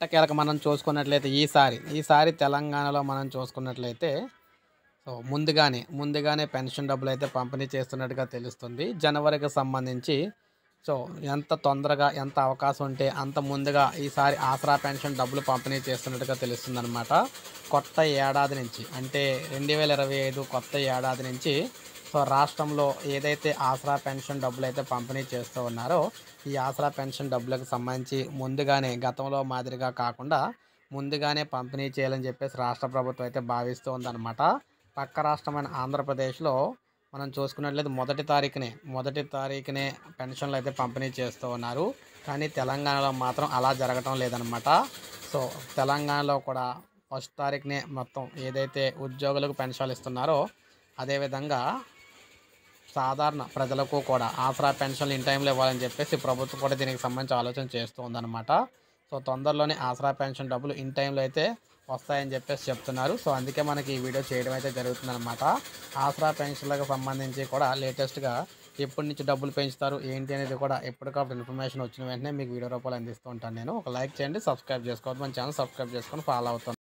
ఎట్టకేలకు మనం చూసుకున్నట్లయితే ఈసారి తెలంగాణలో మనం చూసుకున్నట్లయితే ముందుగానే పెన్షన్ డబ్బులైతే పంపిణీ చేస్తున్నట్టుగా తెలుస్తుంది. జనవరికి సంబంధించి ఎంత తొందరగా ఎంత అవకాశం ఉంటే అంత ముందుగా ఈసారి ఆసరా పెన్షన్ డబ్బులు పంపిణీ చేస్తున్నట్టుగా తెలుస్తుందనమాట. కొత్త ఏడాది నుంచి అంటే 2025 కొత్త ఏడాది నుంచి రాష్ట్రంలో ఏదైతే ఆసరా పెన్షన్ డబ్బులైతే పంపిణీ చేస్తూ ఉన్నారో, ఈ ఆసరా పెన్షన్ డబ్బులకు సంబంధించి ముందుగానే గతంలో మాదిరిగా కాకుండా ముందుగానే పంపిణీ చేయాలని చెప్పేసి రాష్ట్ర ప్రభుత్వం అయితే భావిస్తూ ఉందన్నమాట. పక్క రాష్ట్రమైన ఆంధ్రప్రదేశ్‌లో మనం చూసుకున్నట్లయితే మొదటి తారీఖునే పెన్షన్లు అయితే పంపిణీ చేస్తూ ఉన్నారు. కానీ తెలంగాణలో మాత్రం అలా జరగటం లేదనమాట. సో తెలంగాణలో కూడా ఫస్ట్ తారీఖునే మొత్తం ఏదైతే ఉద్యోగులకు పెన్షన్లు ఇస్తున్నారో, అదేవిధంగా సాధారణ ప్రజలకు కూడా ఆసరా పెన్షన్లు ఇన్ టైంలో ఇవ్వాలని చెప్పేసి ప్రభుత్వం కూడా దీనికి సంబంధించి ఆలోచన చేస్తూ ఉందన్నమాట. తొందరలోనే ఆసరా పెన్షన్ డబ్బులు ఇన్ టైంలో అయితే వస్తాయని చెప్పేసి చెప్తున్నారు. అందుకే మనకి ఈ వీడియో చేయడం అయితే జరుగుతుందన్నమాట. ఆసరా పెన్షన్లకు సంబంధించి కూడా లేటెస్ట్‌గా ఎప్పటి నుంచి డబ్బులు పెంచుతారు ఏంటి అనేది కూడా ఎప్పటికప్పుడు ఇన్ఫర్మేషన్ వచ్చిన వెంటనే మీకు వీడియో రూపంలో అందిస్తూ ఉంటాను నేను. ఒక లైక్ చేయండి, సబ్స్క్రైబ్ చేసుకోవద్దు. మన ఛానల్ సబ్స్క్రైబ్ చేసుకొని ఫాలో అవుతాను.